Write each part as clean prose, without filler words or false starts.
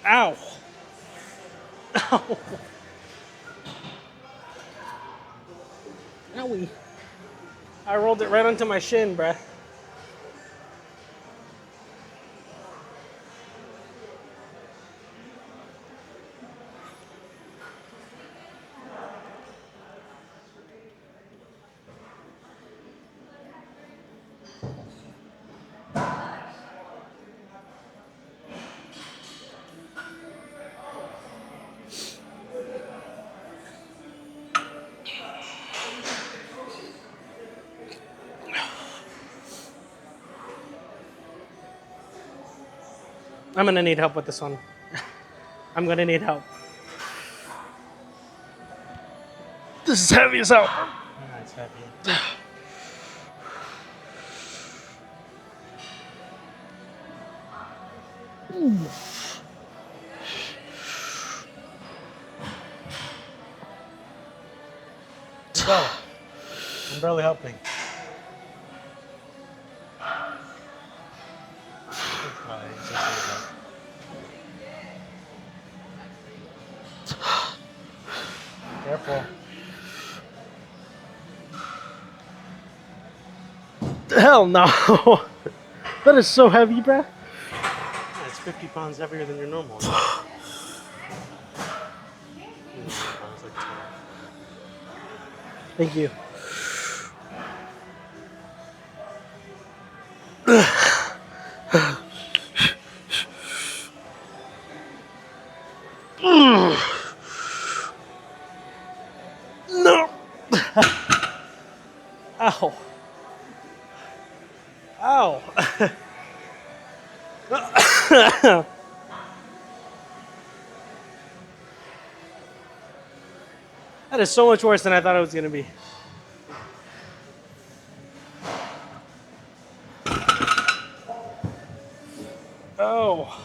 Ow! Ow! Owie. I rolled it right onto my shin, bruh. I'm gonna need help with this one. I'm gonna need help. This is heavy as hell. It's heavy. Go. I'm barely helping. Careful. Hell no. That is so heavy, bruh. Yeah, it's 50 pounds heavier than your normal. Thank you. No. Ow. Ow. That is so much worse than I thought it was gonna be. Oh.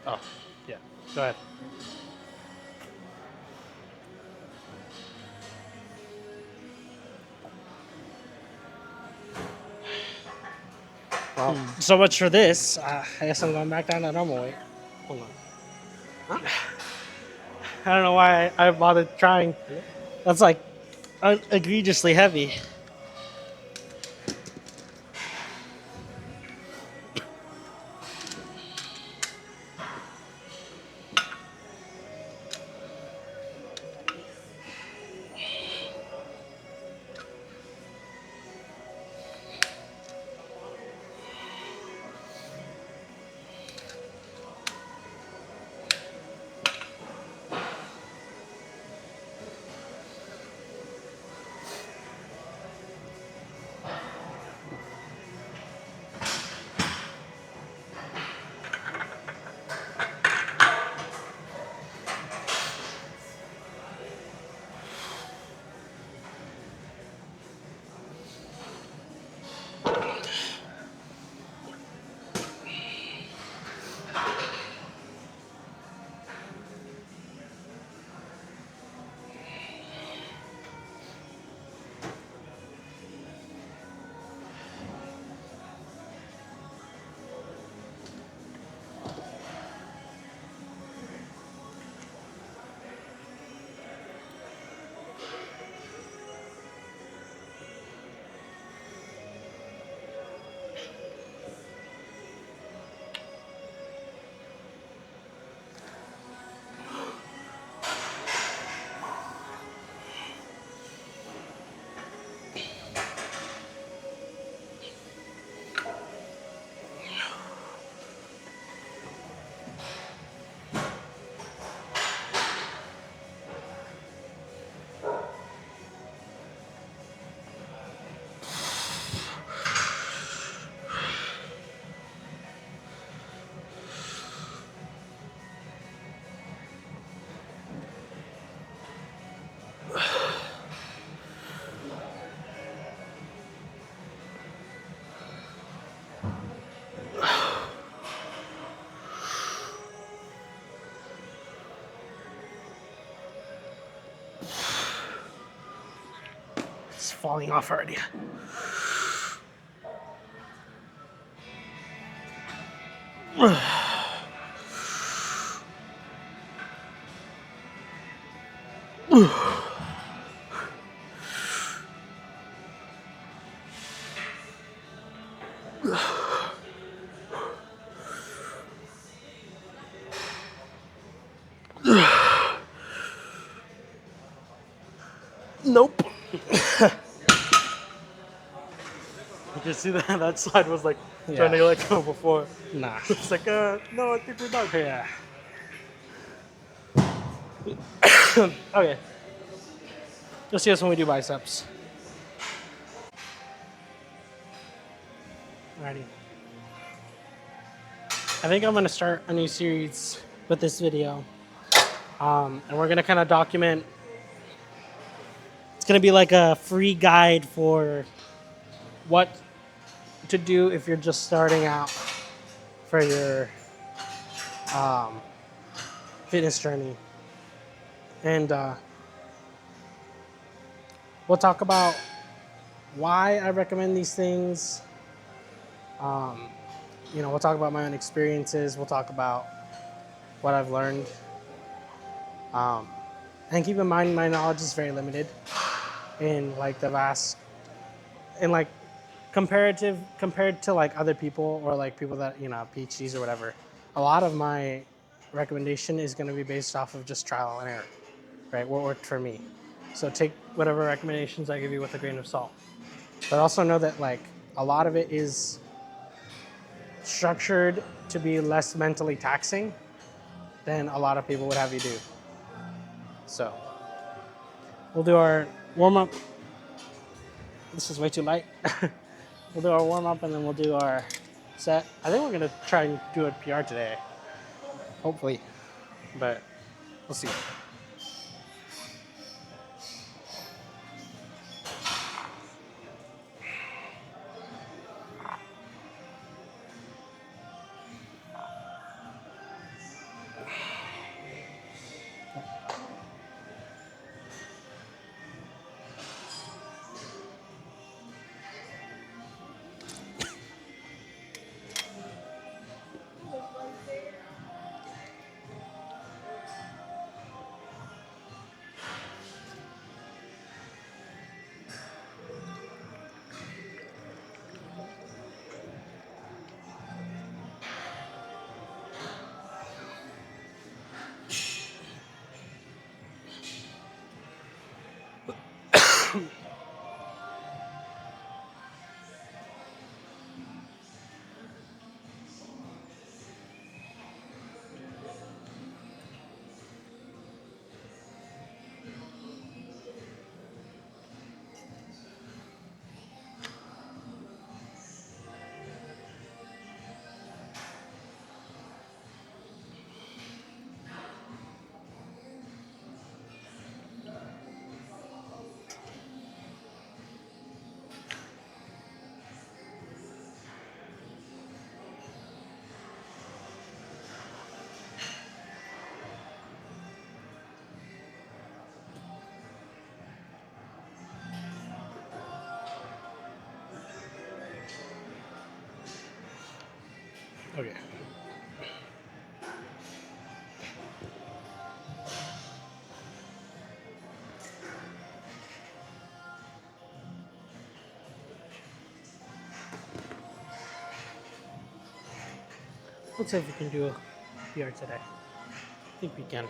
Oh, yeah. Go ahead. Well, so much for this. I guess I'm going back down to normal weight. Hold on. I don't know why I bothered trying. That's like egregiously heavy. is falling off already. Nope. You can see that that slide was like Yeah. trying to let go before. Nah. It's like, no, I think we're done. Yeah. Okay. You'll see us when we do biceps. Alrighty. I think I'm gonna start a new series with this video. And we're gonna kind of document. It's gonna be like a free guide for what to do if you're just starting out for your fitness journey. And we'll talk about why I recommend these things. We'll talk about my own experiences. We'll talk about what I've learned. And keep in mind, my knowledge is very limited in like the vast, in like compared to like other people or like people that, PhDs or whatever. A lot of my recommendation is going to be based off of just trial and error, right? What worked for me. So take whatever recommendations I give you with a grain of salt. But also know that like a lot of it is structured to be less mentally taxing than a lot of people would have you do. So we'll do our warm up. This is way too light. We'll do our warm up and then we'll do our set. I think we're gonna try and do a PR today, hopefully, but we'll see. Okay. Let's see if we can do a PR today. I think we can.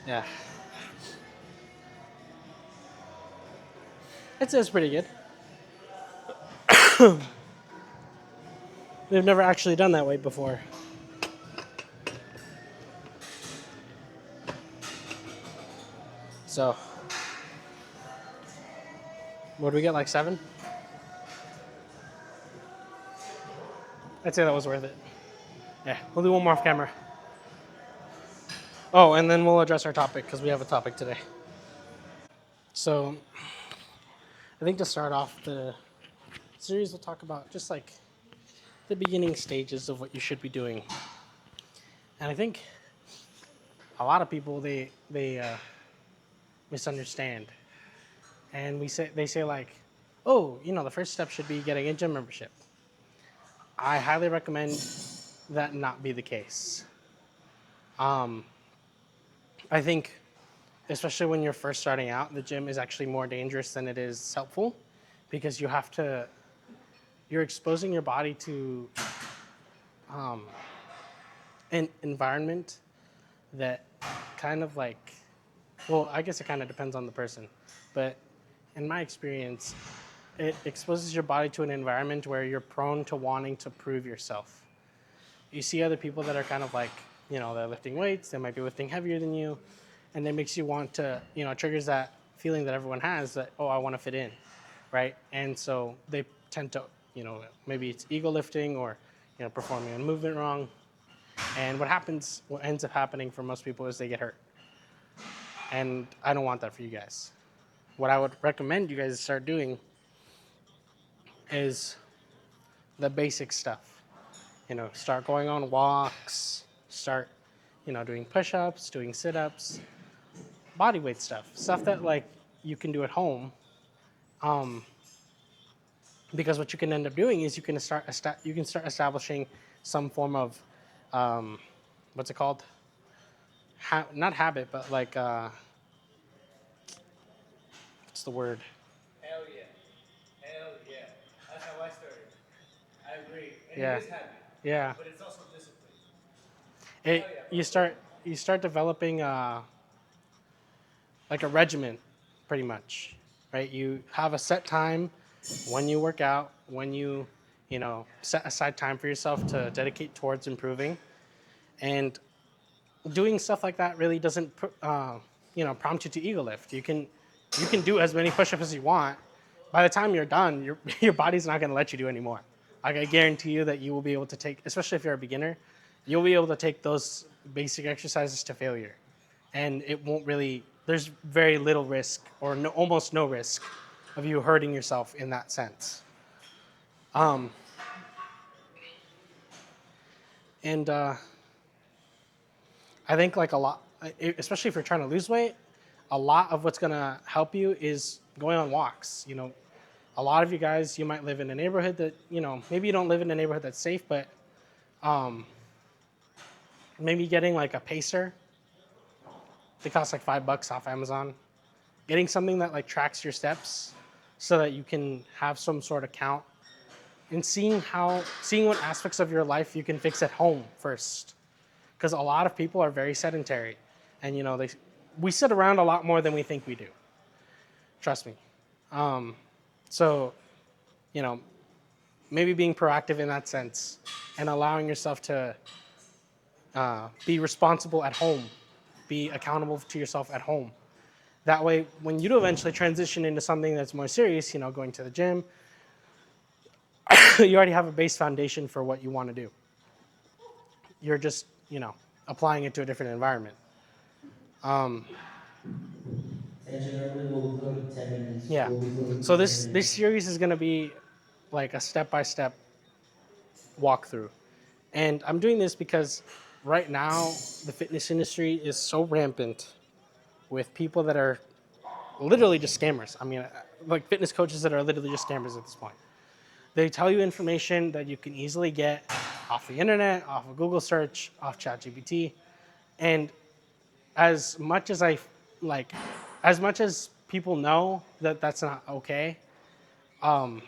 Yeah. It's pretty good. We've never actually done that way before. So, what do we get, like 7? I'd say that was worth it. Yeah, we'll do one more off camera. Oh, and then we'll address our topic because we have a topic today. So, I think to start off the series, we'll talk about just like the beginning stages of what you should be doing. And I think a lot of people they misunderstand, and they say like, oh, the first step should be getting a gym membership. I highly recommend that not be the case. Um, I think, especially when you're first starting out, the gym is actually more dangerous than it is helpful, because you're exposing your body to an environment that kind of like, well, I guess it kind of depends on the person, but in my experience, it exposes your body to an environment where you're prone to wanting to prove yourself. You see other people that are kind of like, they're lifting weights, they might be lifting heavier than you, and it makes you want to, triggers that feeling that everyone has that, oh, I want to fit in, right? And so they tend to, maybe it's ego lifting or, performing a movement wrong. And what ends up happening for most people is they get hurt. And I don't want that for you guys. What I would recommend you guys start doing is the basic stuff. Start going on walks, start, doing push-ups, doing sit-ups, body weight stuff that like you can do at home. Because what you can end up doing is you can start establishing some form of, what's it called? Not habit, but like, what's the word? Hell yeah. Hell yeah. That's how I started. I agree. And Yeah. it is habit, Yeah. but it's also discipline. You start developing like a regimen, pretty much, right? You have a set time when you work out, when set aside time for yourself to dedicate towards improving, and doing stuff like that really doesn't prompt you to ego lift. You can do as many push-ups as you want. By the time you're done, your body's not going to let you do anymore. Like, I guarantee you that you will be able to take, especially if you're a beginner, you'll be able to take those basic exercises to failure, and it won't really. There's very little risk, or almost no risk, of you hurting yourself in that sense. And I think like a lot, especially if you're trying to lose weight, a lot of what's gonna help you is going on walks. A lot of you guys, you might live in a neighborhood that, maybe you don't live in a neighborhood that's safe, but maybe getting like a pacer. They cost like $5 off Amazon. Getting something that like tracks your steps so that you can have some sort of count, and seeing what aspects of your life you can fix at home first. Because a lot of people are very sedentary, and we sit around a lot more than we think we do. Trust me. So, maybe being proactive in that sense and allowing yourself to be responsible at home, be accountable to yourself at home. That way, when you do eventually transition into something that's more serious, going to the gym, you already have a base foundation for what you want to do. You're just, applying it to a different environment. Normally we'll put 10 minutes. Yeah. We'll be putting So 10 this minutes. series is going to be like a step-by-step walkthrough. And I'm doing this because right now the fitness industry is so rampant with people that are literally just scammers. I mean, like fitness coaches that are literally just scammers at this point. They tell you information that you can easily get off the internet, off of Google search, off ChatGPT. And as much as as much as people know that that's not okay, right?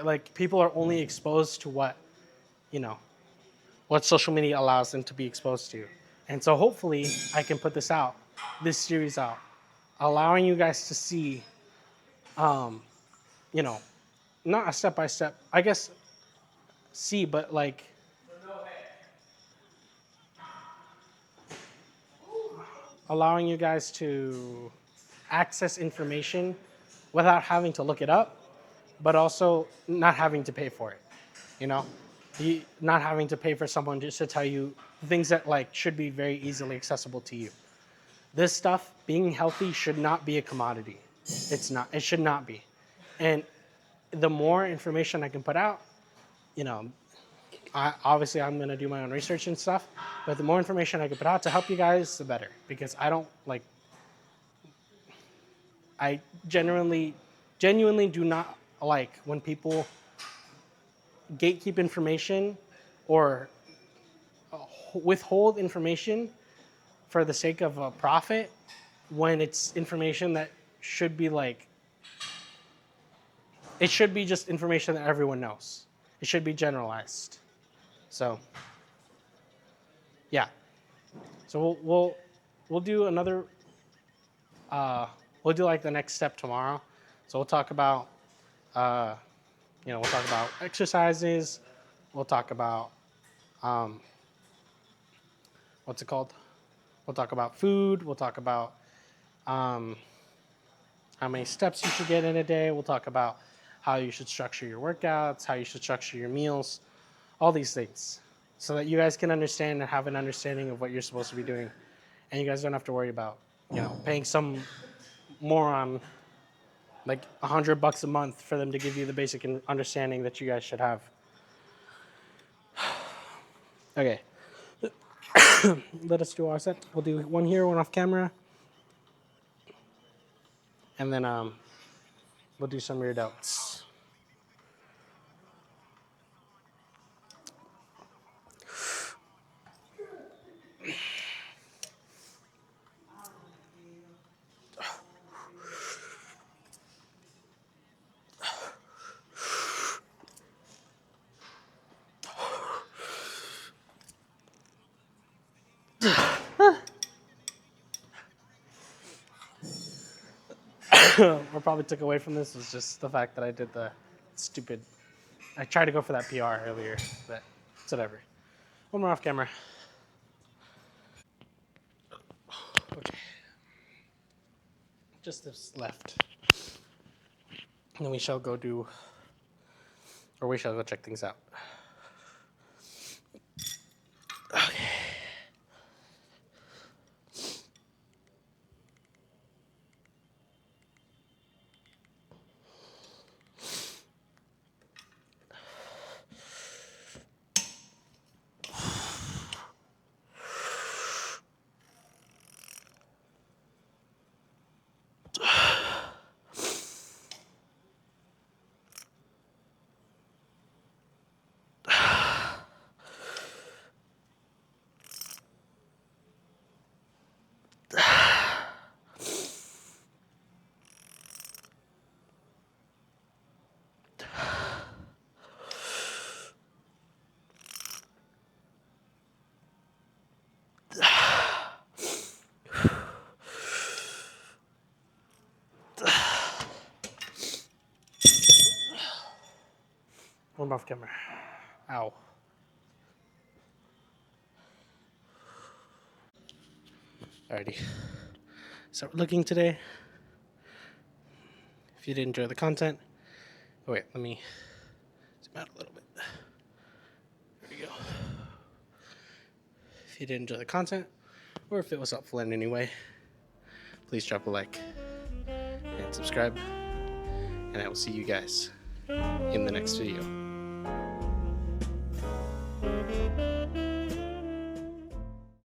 Like, people are only exposed to what, you know, what social media allows them to be exposed to. And so hopefully I can put this series out, allowing you guys to see, you know, not a step by step, I guess, see, but like, allowing you guys to access information without having to look it up, but also not having to pay for it, you know? Not having to pay for someone just to tell you things that like should be very easily accessible to you. This stuff, being healthy, should not be a commodity. It's not. It should not be. And the more information I can put out, you know, obviously I'm going to do my own research and stuff, but the more information I can put out to help you guys, the better. Because I genuinely do not like when people gatekeep information or withhold information for the sake of a profit when it's information that should be like, it should be just information that everyone knows. It should be generalized. So, yeah. So we'll do another. We'll do like the next step tomorrow. So we'll talk about, we'll talk about exercises. We'll talk about, what's it called? We'll talk about food. We'll talk about how many steps you should get in a day. We'll talk about how you should structure your workouts, how you should structure your meals, all these things, so that you guys can understand and have an understanding of what you're supposed to be doing, and you guys don't have to worry about, paying some moron like $100 a month for them to give you the basic understanding that you guys should have. Okay. Let us do our set. We'll do one here, one off camera. And then we'll do some rear delts. What probably took away from this was just the fact that I did the stupid. I tried to go for that PR earlier, but it's whatever. One more off camera. Okay. Just this left. And then we shall go check things out. Okay. One more off camera. Ow. Alrighty. So we're looking today. If you did enjoy the content, oh wait, let me zoom out a little bit. There we go. If you did enjoy the content, or if it was helpful in any way, please drop a like and subscribe. And I will see you guys in the next video.